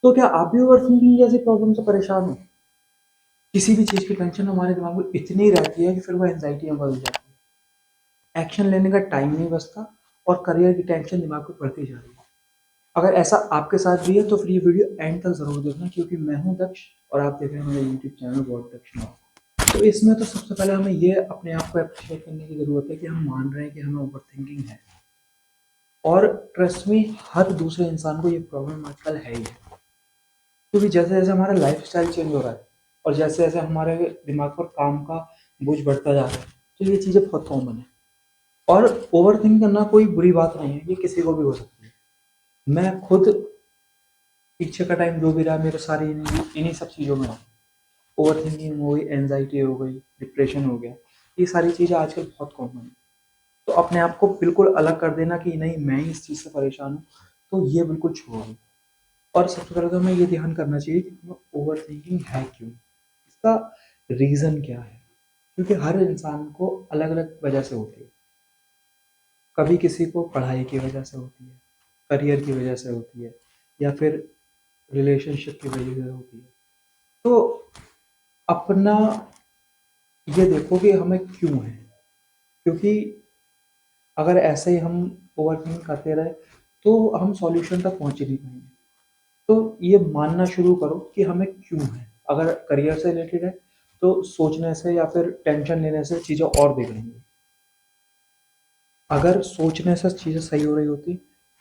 तो क्या आप भी ओवरथिंकिंग जैसी प्रॉब्लम से परेशान हो? किसी भी चीज़ की टेंशन हमारे दिमाग में इतनी रहती है कि फिर वो एंग्जायटी में बदल जाती है। एक्शन लेने का टाइम नहीं बचता और करियर की टेंशन दिमाग में बढ़ती जा रही है। अगर ऐसा आपके साथ भी है तो फिर ये वीडियो एंड तक ज़रूर देखना, क्योंकि मैं हूँ दक्ष और आप देख रहे हैं मेरा यूट्यूब चैनल बहुत दक्ष नाउ। तो इसमें तो सबसे पहले हमें ये अपने आप को अप्रिशिएट करने की ज़रूरत है कि हम मान रहे हैं कि हमें ओवरथिंकिंग है। और ट्रस्ट मी, हर दूसरे इंसान को ये प्रॉब्लम आजकल है ही है। क्योंकि जैसे-जैसे हमारा लाइफ़स्टाइल चेंज हो रहा है और जैसे-जैसे हमारे दिमाग पर काम का बोझ बढ़ता जा रहा है, तो ये चीज़ें बहुत कॉमन है। और ओवरथिंक करना कोई बुरी बात नहीं है, ये किसी को भी हो सकती है। मैं खुद पीछे का टाइम जो भी रहा मेरा सारी इन्हीं सब चीज़ों में रहा। ओवरथिंकिंग हो गई, एंग्ज़ायटी हो गई, डिप्रेशन हो गया, ये सारी चीज़ें आजकल बहुत कॉमन है। तो अपने आप को बिल्कुल अलग कर देना कि नहीं मैं ही इस चीज़ से परेशान हूँ, तो ये बिल्कुल छोड़ दो। और सबसे पहले तो हमें ये ध्यान करना चाहिए कि हमें ओवरथिंकिंग है क्यों? इसका रीज़न क्या है? क्योंकि हर इंसान को अलग-अलग वजह से होती है। कभी किसी को पढ़ाई की वजह से होती है, करियर की वजह से होती है या फिर रिलेशनशिप की वजह से होती है। तो अपना ये देखो कि हमें क्यों है? क्योंकि अगर ऐसे ही हम ओवरथिंक करते रहे, तो हम सॉल्यूशन तक पहुँच ही नहीं पाएँगे। तो ये मानना शुरू करो कि हमें क्यों है। अगर करियर से रिलेटेड है, तो सोचने से या फिर टेंशन लेने से चीज़ें और बिगड़ेंगी। अगर सोचने से चीज़ें सही हो रही होती,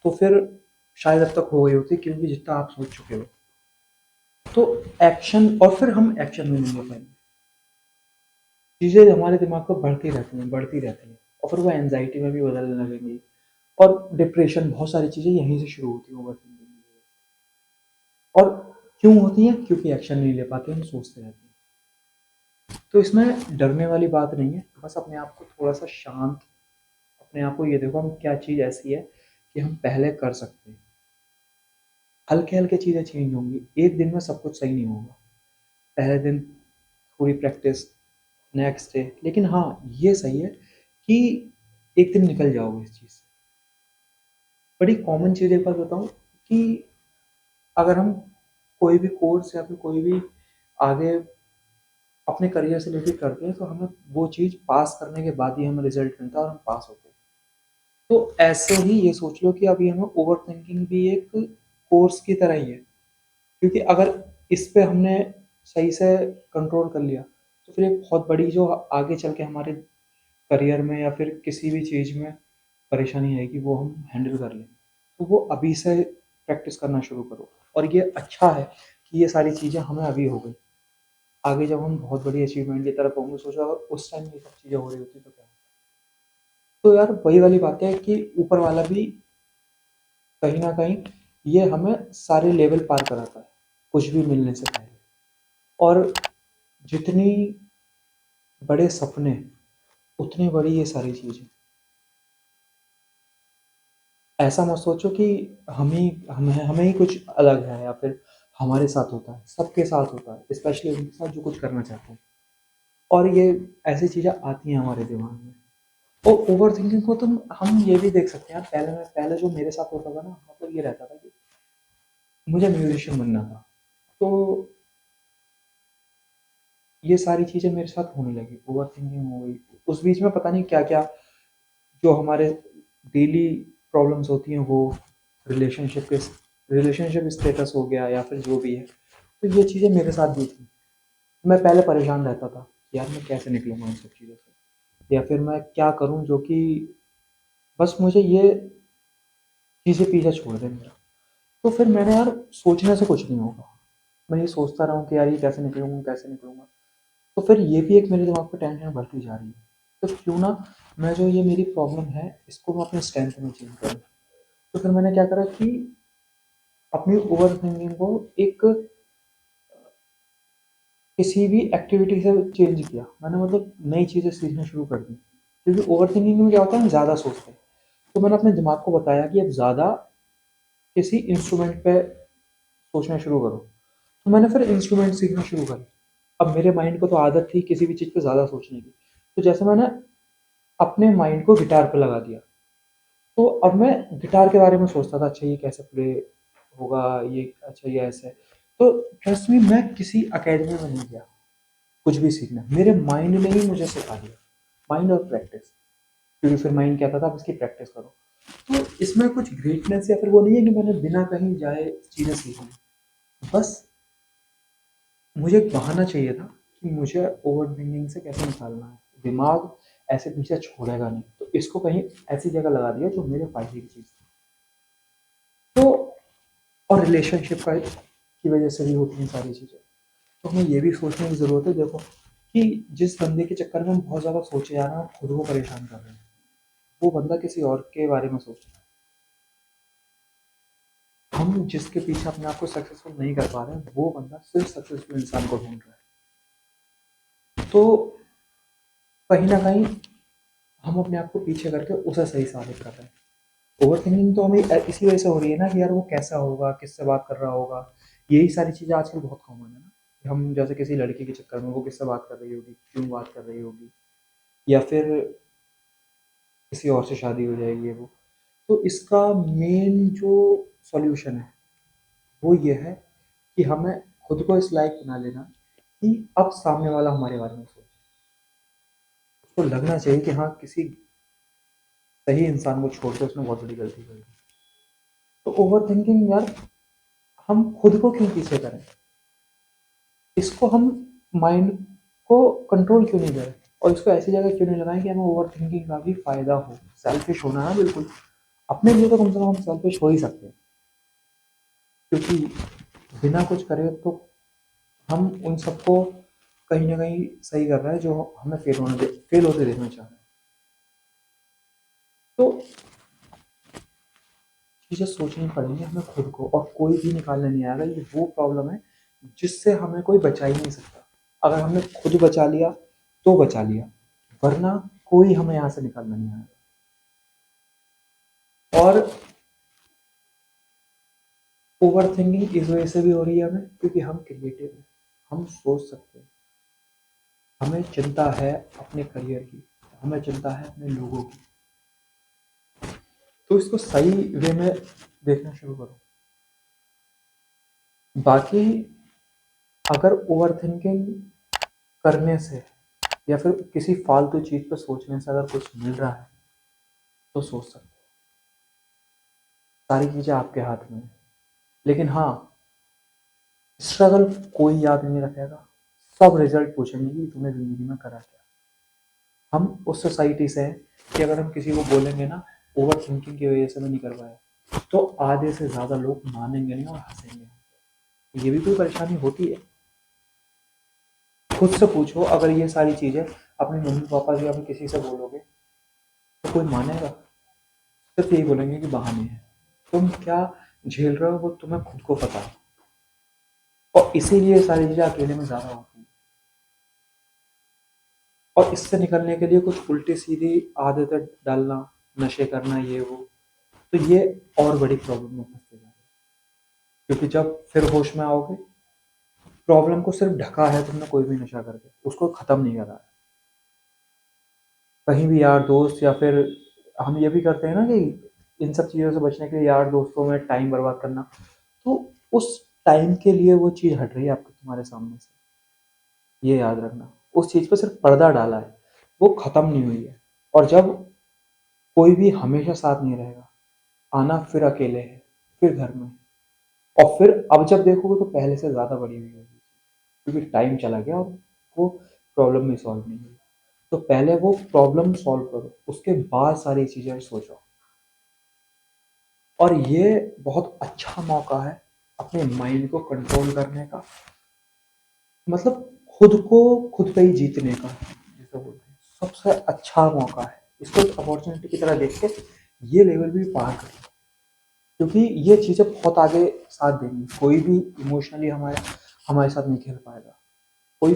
तो फिर शायद अब तक हो गई होती, क्योंकि जितना आप सोच चुके हो। तो एक्शन, और फिर हम एक्शन में नहीं ले पाएँगे। चीज़ें हमारे दिमाग में बढ़ती रहती हैं और फिर वो एंग्ज़ायटी में भी बदलने लगेंगी और डिप्रेशन, बहुत सारी चीज़ें यहीं से शुरू होती हैं ओवरथिंकिंग की वजह से। और क्यों होती हैं? क्योंकि एक्शन नहीं ले पाते, हम सोचते रहते हैं। तो इसमें डरने वाली बात नहीं है, बस अपने आप को थोड़ा-सा शांत, अपने आप को ये देखो हम क्या चीज़ ऐसी है कि हम पहले कर सकते हैं। हल्के-हल्के चीज़ें चेंज होंगी, एक दिन में सब कुछ सही नहीं होगा। पहले दिन थोड़ी प्रैक्टिस, नेक्स्ट डे, लेकिन हाँ, ये सही है कि एक दिन निकल जाओगे इस चीज़ से। बड़ी कॉमन चीज़ एक बात बताऊँ कि अगर हम कोई भी कोर्स या फिर कोई भी आगे अपने करियर से रिलेटेड करते हैं, तो हमें वो चीज़ पास करने के बाद ही हमें रिज़ल्ट मिलता है और हम पास होते हैं। तो ऐसे ही ये सोच लो कि अभी हमें ओवरथिंकिंग भी एक कोर्स की तरह ही है, क्योंकि अगर इस पे हमने सही से कंट्रोल कर लिया, तो फिर एक बहुत बड़ी जो आगे चल के हमारे करियर में या फिर किसी भी चीज़ में परेशानी आएगी, वो हम हैंडल कर लें। तो वो अभी से प्रैक्टिस करना शुरू करो, और ये अच्छा है कि ये सारी चीज़ें हमें अभी हो गई। आगे जब हम बहुत बड़ी अचीवमेंट की तरफ होंगे, सोचो अगर उस टाइम ये सब चीज़ें हो रही होती तो क्या होता? तो यार वही वाली बात है कि ऊपर वाला भी कहीं न कहीं ये हमें सारे लेवल पार कराता है, कुछ भी मिलने से पहले। और जितनी बड़े सपने, उतनी बड़ी ये सारी चीज़ें। ऐसा मत सोचो कि हमें ही कुछ अलग है या फिर हमारे साथ होता है, सबके साथ होता है, स्पेशली उनके साथ जो कुछ करना चाहते हैं। और ये ऐसी चीज़ें आती हैं हमारे दिमाग में। और ओवरथिंकिंग को तुम हम ये भी देख सकते हैं, पहले जो मेरे साथ होता था ना, मतलब ये रहता था कि मुझे म्यूज़िशियन बनना था। तो ये सारी चीज़ें मेरे साथ होने लगी, ओवरथिंकिंग हो गई। उस बीच में पता नहीं क्या-क्या जो हमारे डेली प्रॉब्लम्स होती हैं, वो रिलेशनशिप स्टेटस हो गया या फिर जो भी है। तो ये चीज़ें मेरे साथ भी थी। मैं पहले परेशान रहता था, यार मैं कैसे निकलूँगा इन सब चीज़ों से? या फिर मैं क्या करूँ जो कि बस मुझे ये चीज़ें पीछे छोड़ दें मेरा। तो फिर मैंने यार सोचने से कुछ नहीं होगा। मैं ये सोचता रहूँ कि यार ये कैसे निकलूँगा, कैसे निकलूँगा? तो फिर ये भी एक मेरे दिमाग पे टेंशन बढ़ती जा रही है। तो क्यों ना मैं जो ये मेरी प्रॉब्लम है, इसको मैं अपने स्ट्रेंथ में चेंज करूँ। तो फिर मैंने क्या करा कि अपनी ओवरथिंकिंग को एक किसी भी एक्टिविटी से चेंज किया। मैंने मतलब नई चीज़ें सीखना शुरू कर दी। क्योंकि ओवरथिंकिंग में क्या होता है, हम ज़्यादा सोचते हैं। तो मैंने अपने दिमाग को बताया कि अब ज़्यादा किसी इंस्ट्रूमेंट पे सोचना शुरू करो। तो मैंने फिर इंस्ट्रूमेंट सीखना शुरू करा। अब मेरे माइंड को तो आदत थी किसी भी चीज़ पे ज़्यादा सोचने की। तो जैसे मैंने अपने माइंड को गिटार पे लगा दिया, तो अब मैं गिटार के बारे में सोचता था, अच्छा ये कैसे प्ले होगा, ये अच्छा ये ऐसा है। तो ट्रस्ट मी, मैं किसी अकेडमी में नहीं गया कुछ भी सीखना, मेरे माइंड ने ही मुझे सिखा दिया। माइंड और प्रैक्टिस, क्योंकि फिर माइंड कहता था आप इसकी प्रैक्टिस करो। तो इसमें कुछ ग्रेटनेस या फिर वो नहीं है कि मैंने बिना कहीं जाए चीज़ें सीख ली। बस मुझे एक बहाना चाहिए था कि मुझे ओवर थिंकिंग से कैसे निकालना है। दिमाग ऐसे पीछे छोड़ेगा नहीं, तो इसको कहीं ऐसी जगह लगा दिया जो मेरे फायदे की चीज़ थी। तो और रिलेशनशिप का की वजह से भी होती हैं सारी चीज़ें। तो हमें ये भी सोचने की ज़रूरत है, देखो, कि जिस बंदे के चक्कर में हम बहुत ज़्यादा सोचे जा रहे हैं, हम खुद को परेशान कर रहे हैं, वो बंदा किसी और के बारे में सोच रहा है। हम जिसके पीछे अपने आप को सक्सेसफुल नहीं कर पा रहे हैं, वो बंदा सिर्फ सक्सेसफुल इंसान को ढूंढ रहा है। तो कहीं ना कहीं हम अपने आप को पीछे करके उसे सही साबित कर रहे हैं। ओवर थिंकिंग तो हमें इसी वजह से हो रही है ना कि यार वो कैसा होगा, किससे बात कर रहा होगा। यही सारी चीज़ें आजकल बहुत कॉमन है ना, कि हम जैसे किसी लड़के के चक्कर में वो किससे बात कर रही होगी, क्यों बात कर रही होगी, या फिर किसी और से शादी हो जाएगी, ये वो। तो इसका मेन जो सॉल्यूशन है वो ये है कि हमें खुद को इस लायक बना लेना कि अब सामने वाला हमारे बारे में सोचे। उसको लगना चाहिए कि हाँ, किसी सही इंसान को छोड़ के उसने बहुत बड़ी गलती कर दी। तो ओवर थिंकिंग यार, हम खुद को क्यों पीछे करें, इसको हम माइंड को कंट्रोल क्यों नहीं करें, और इसको ऐसी जगह क्यों नहीं लगाएं कि हमें ओवर थिंकिंग का भी फायदा हो। सेल्फिश होना है बिल्कुल, अपने लिए तो कम से कम हम सेल्फिश हो ही सकते हैं, क्योंकि बिना कुछ करे तो हम उन सबको कहीं ना कहीं सही कर रहे हैं जो हमें फेल होते देखना चाह रहे हैं। तो चीज़ें सोचनी पड़ेंगी हमें खुद को, और कोई भी निकालने नहीं आएगा। ये वो प्रॉब्लम है जिससे हमें कोई बचा ही नहीं सकता। अगर हमने खुद बचा लिया तो बचा लिया, वरना कोई हमें यहाँ से निकालना नहीं आएगा। और ओवर थिंकिंग इस वजह से भी हो रही है हमें, क्योंकि हम क्रिएटिव हैं, हम सोच सकते हैं। हमें चिंता है अपने करियर की, हमें चिंता है अपने लोगों की। तो इसको सही वे में देखना शुरू करो। बाकी अगर ओवर थिंकिंग करने से या फिर किसी फालतू चीज़ पर सोचने से अगर कुछ मिल रहा है तो सोच सकते हो। सारी चीज़ें आपके हाथ में है। लेकिन हाँ, स्ट्रगल कोई याद नहीं रखेगा, सब रिजल्ट पूछेंगे कि तुमने ज़िंदगी में करा क्या। हम उस सोसाइटी से हैं कि अगर हम किसी को बोलेंगे ना ओवर थिंकिंग की वजह से मैं नहीं कर पाया, तो आधे से ज़्यादा लोग मानेंगे नहीं और हंसेंगे। ये भी कोई परेशानी होती है। खुद से पूछो, अगर ये सारी चीज़ें अपने मम्मी पापा से या फिर किसी से बोलोगे तो कोई मानेगा? सिर्फ यही बोलेंगे कि बहाने हैं। तुम क्या झेल रहे हो वो तुम्हें खुद को पता है, और इसीलिए सारी चीज़ें अकेले में ज़्यादा होती हैं। और इससे निकलने के लिए कुछ उल्टी सीधी आदतें डालना, नशे करना, ये वो, तो ये और बड़ी प्रॉब्लम में फंसते जा रहे हैं। क्योंकि जब फिर होश में आओगे, प्रॉब्लम को सिर्फ ढका है तुमने कोई भी नशा करके, उसको ख़त्म नहीं करा है। कहीं भी यार दोस्त या फिर हम ये भी करते हैं ना कि इन सब चीज़ों से बचने के लिए यार दोस्तों में टाइम बर्बाद करना, तो उस टाइम के लिए वो चीज़ हट रही है आपके तुम्हारे सामने से, ये याद रखना। उस चीज़ पे सिर्फ पर्दा डाला है, वो ख़त्म नहीं हुई है। और जब कोई भी हमेशा साथ नहीं रहेगा, आना फिर अकेले है, फिर घर में, और फिर अब जब देखोगे तो पहले से ज़्यादा बड़ी हुई होगी, क्योंकि टाइम चला गया और वो प्रॉब्लम भी सॉल्व नहीं हुई। तो पहले वो प्रॉब्लम सॉल्व करो, उसके बाद सारी चीज़ें सोचो। और ये बहुत अच्छा मौका है अपने माइंड को कंट्रोल करने का, मतलब खुद को खुद पे ही जीतने का, जिसे बोलते हैं सबसे अच्छा मौका है। इसको एक अपॉर्चुनिटी की तरह देख के ये लेवल भी पार करो, क्योंकि ये चीज़ें बहुत आगे साथ देंगी। कोई भी इमोशनली हमारे हमारे साथ नहीं खेल पाएगा, कोई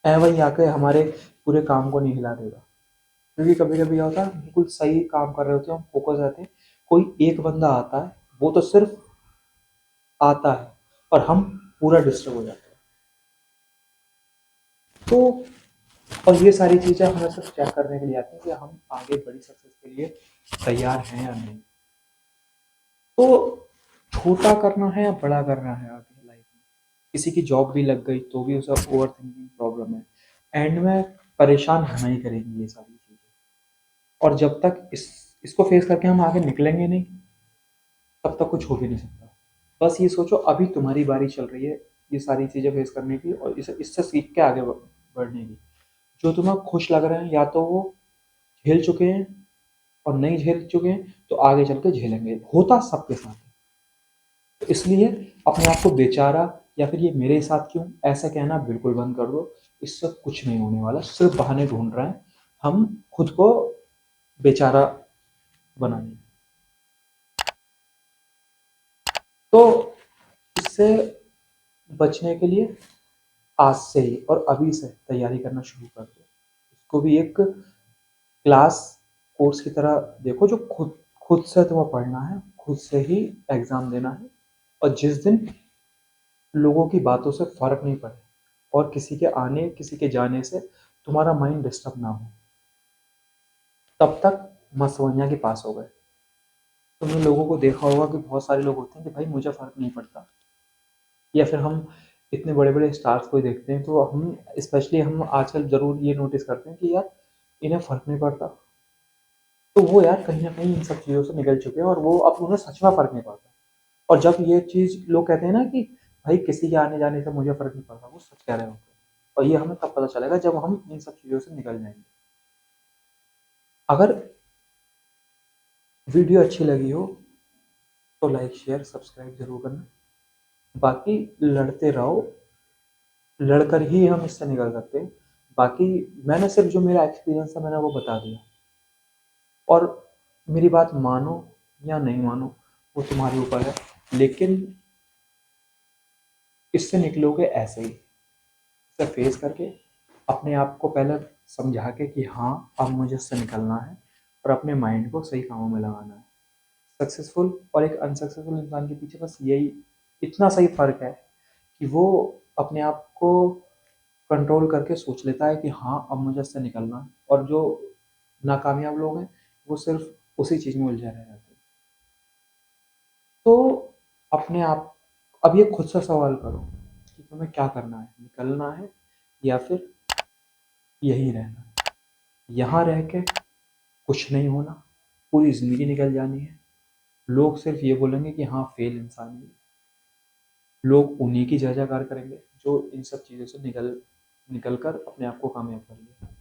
वही आके हमारे पूरे काम को नहीं हिला देगा। क्योंकि कभी कभी क्या होता है, बिल्कुल सही काम कर रहे होते हैं, हम फोकस रहते हैं, कोई एक बंदा आता है, वो तो सिर्फ आता है, और हम पूरा डिस्टर्ब हो जाते हैं। तो और ये सारी चीज़ें हमें सिर्फ चेक करने के लिए आती हैं कि हम आगे बड़ी सक्सेस के लिए तैयार हैं या नहीं। तो छोटा करना है या बड़ा करना है आगे लाइफ में। किसी की जॉब भी लग गई तो भी उसे ओवर थिंकिंग प्रॉब्लम है। एंड में परेशान होना ही करेंगी ये सारी चीज़ें। और जब तक इसको फेस करके हम आगे निकलेंगे नहीं, तब तक कुछ हो भी नहीं सकता। बस ये सोचो अभी तुम्हारी बारी चल रही है ये सारी चीज़ें फेस करने की और इसे इससे सीख के आगे बढ़ने की। जो तुम्हें खुश लग रहे हैं या तो वो झेल चुके हैं और नहीं झेल चुके हैं तो आगे चल के झेलेंगे, होता सबके साथ है। तो इसलिए अपने आप को बेचारा या फिर ये मेरे साथ क्यों ऐसा कहना बिल्कुल बंद कर दो। इससे कुछ नहीं होने वाला, सिर्फ बहाने ढूंढ रहे हैं हम खुद को बेचारा बनाने। तो इससे बचने के लिए आज से ही और अभी से तैयारी करना शुरू कर दो। इसको भी एक क्लास कोर्स की तरह देखो, जो खुद खुद से तुम्हें पढ़ना है, खुद से ही एग्ज़ाम देना है। और जिस दिन लोगों की बातों से फ़र्क नहीं पड़े और किसी के आने किसी के जाने से तुम्हारा माइंड डिस्टर्ब ना हो, तब तक मत समझना कि पास हो गए। तुमने लोगों को देखा होगा कि बहुत सारे लोग होते हैं कि भाई मुझे फ़र्क नहीं पड़ता। या फिर हम इतने बड़े-बड़े स्टार्स को ही देखते हैं तो हम स्पेशली हम आजकल ज़रूर ये नोटिस करते हैं कि यार इन्हें फ़र्क नहीं पड़ता। तो वो यार कहीं न कहीं इन सब चीज़ों से निकल चुके हैं और वो अब उन्हें सच में फ़र्क नहीं पड़ता। और जब ये चीज़ लोग कहते हैं ना कि भाई किसी के आने-जाने से मुझे फ़र्क नहीं पड़ता, वो सच कह रहे होते हैं। और ये हमें तब पता चलेगा जब हम इन सब चीज़ों से निकल जाएँगे। अगर वीडियो अच्छी लगी हो तो लाइक, शेयर, सब्सक्राइब ज़रूर करना। बाकी लड़ते रहो, लड़कर ही हम इससे निकल सकते हैं। बाकी मैंने सिर्फ़ जो मेरा एक्सपीरियंस है मैंने वो बता दिया। और मेरी बात मानो या नहीं मानो वो तुम्हारे ऊपर है। लेकिन इससे निकलोगे ऐसे ही, इसे फेस करके अपने आप को पहले समझा के कि हाँ अब मुझे इससे निकलना है और अपने माइंड को सही कामों में लगाना है। सक्सेसफुल और एक अनसक्सेसफुल इंसान के पीछे बस यही इतना सही फ़र्क है कि वो अपने आप को कंट्रोल करके सोच लेता है कि हाँ अब मुझे इससे निकलना है। और जो नाकामयाब लोग हैं वो सिर्फ उसी चीज़ में उलझे रह जाते हैं। तो अपने आप अब ये खुद से सवाल करो कि तुम्हें क्या करना है, निकलना है या फिर यहीं रहना है। यहाँ रह के कुछ नहीं होना, पूरी ज़िंदगी निकल जानी है। लोग सिर्फ ये बोलेंगे कि हाँ फेल इंसान है। लोग उन्हीं की जय जयकार करेंगे जो इन सब चीज़ों से निकल निकल कर अपने आप को कामयाब कर लें।